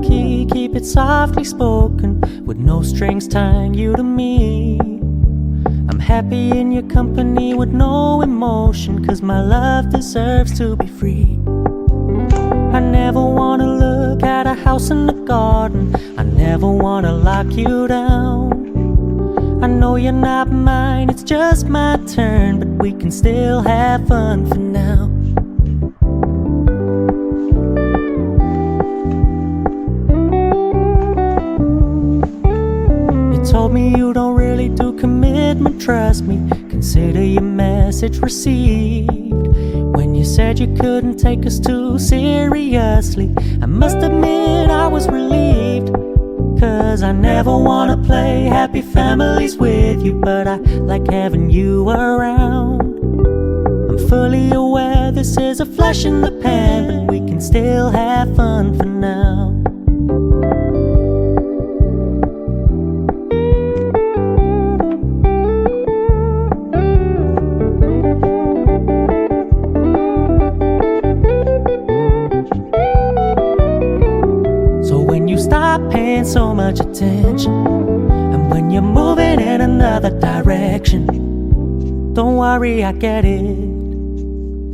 low-key, keep it softly spoken, with no strings tying you to me. I'm happy in your company with no emotion, 'cause my love deserves to be free. I never wanna look at a house in the garden, I never wanna lock you down. I know you're not mine, it's just my turn, but we can still have fun for now. You told me you don't really do commitment, trust me, consider your message received. When you said you couldn't take us too seriously, I must admit I was relieved. 'Cause I never wanna play happy families with you, but I like having you around. I'm fully aware this is a flash in the pan, but we can still have fun for now. Paying so much attention, and when you're moving in another direction, don't worry, I get it.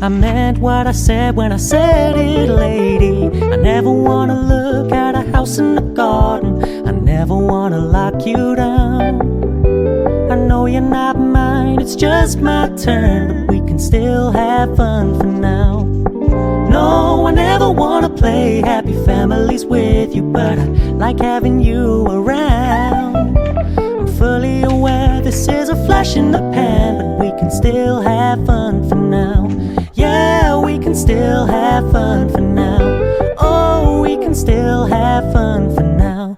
I meant what I said when I said it, lady. I never wanna look at a house in the garden, I never wanna lock you down. I know you're not mine, it's just my turn, but we can still have fun for now. No, I never wanna play happy families with you, but I like having you around. I'm fully aware this is a flash in the pan, but we can still have fun for now. Yeah, we can still have fun for now. Oh, we can still have fun for now.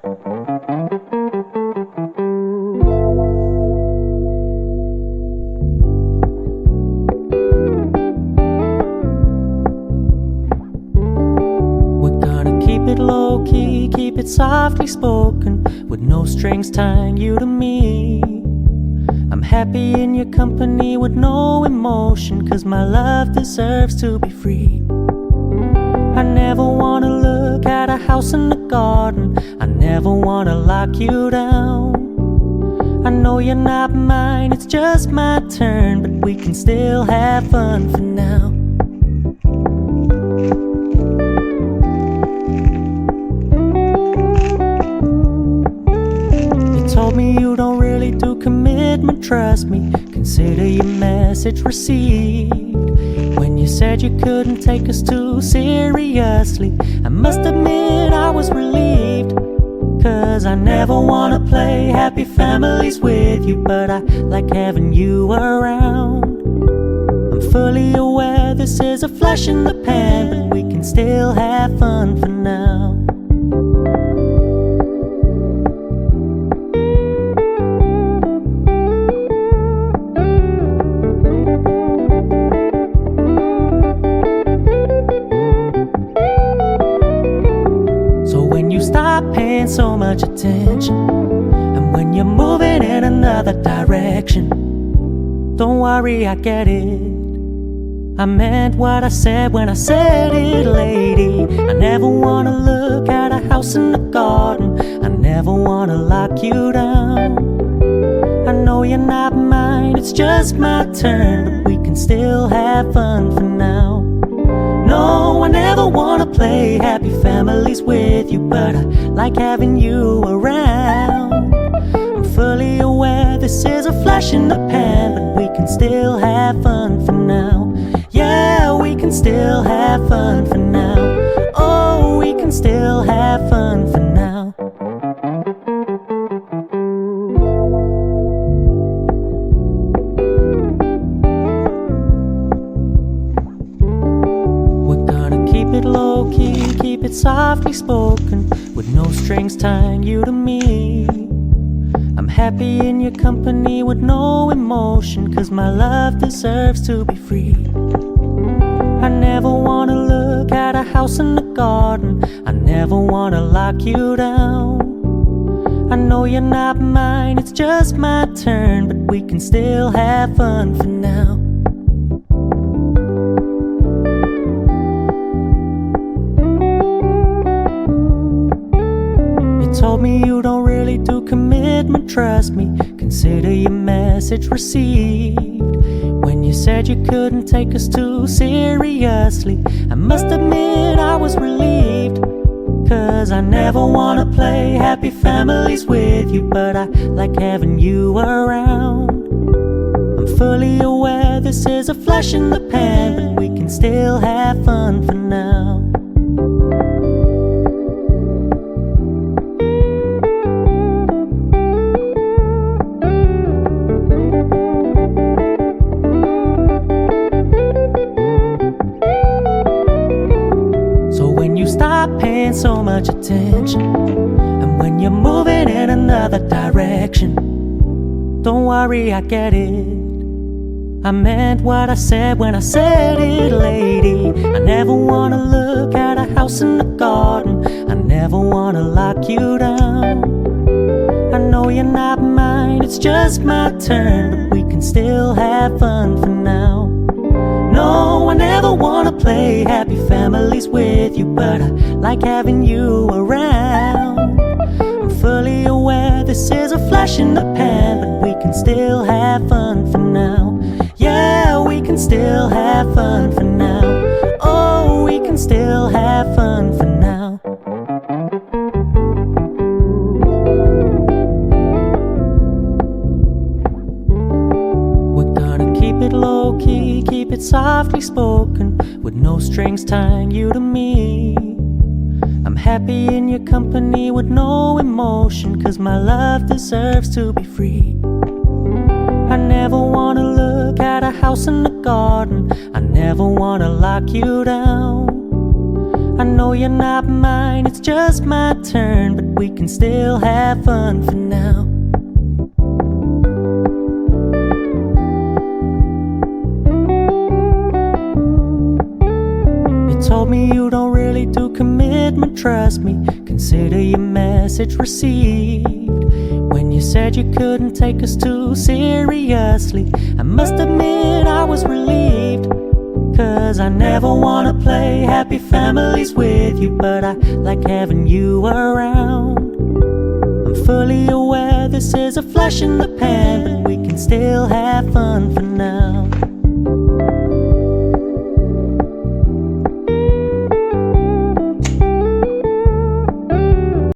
Low-key, keep it softly spoken, with no strings tying you to me. I'm happy in your company with no emotion, 'cause my love deserves to be free. I never wanna look at a house in the garden, I never wanna lock you down. I know you're not mine, it's just my turn, but we can still have fun for now. Told me you don't really do commitment, trust me, consider your message received. When you said you couldn't take us too seriously, I must admit I was relieved. 'Cause I never wanna play happy families with you, but I like having you around. I'm fully aware this is a flash in the pan, but we can still have fun for now. Paying so much attention, and when you're moving in another direction, don't worry, I get it. I meant what I said when I said it, lady. I never wanna look at a house in the garden, I never wanna lock you down. I know you're not mine, it's just my turn, but we can still have fun for now. No, I never wanna play happy families with you, but I like having you around. I'm fully aware this is a flash in the pan, but we can still have fun for now. Yeah, we can still have fun for now. Oh, we can still have fun for now. Low-key, keep it softly spoken, with no strings tying you to me. I'm happy in your company with no emotion, 'cause my love deserves to be free. I never wanna look at a house in the garden, I never wanna lock you down. I know you're not mine, it's just my turn, but we can still have fun for now. really do commitment, trust me. Consider your message received. When you said you couldn't take us too seriously, I must admit I was relieved. 'Cause I never wanna play happy families with you, but I like having you around. I'm fully aware this is a flash in the pan, but we can still have fun for now. Paying so much attention, and when you're moving in another direction, don't worry, I get it. I meant what I said when I said it, lady. I never wanna look at a house in the garden. I never wanna lock you down. I know you're not mine, it's just my turn, but we can still have fun for now. No, I never wanna play happy families with you, but I like having you around. I'm fully aware this is a flash in the pan, but we can still have fun for now. Yeah, we can still have fun for now. Oh, we can still have fun for now. We're gonna keep it low key, keep it softly spoken, with no strings tying you to me. I'm happy in your company with no emotion, 'cause my love deserves to be free. I never wanna look at a house in the garden. I never wanna lock you down. I know you're not mine, it's just my turn, but we can still have fun for now. Told me you don't really do commitment, trust me. Consider your message received. When you said you couldn't take us too seriously, I must admit I was relieved. 'Cause I never wanna play happy families with you, but I like having you around. I'm fully aware this is a flash in the pan, but we can still have fun for now.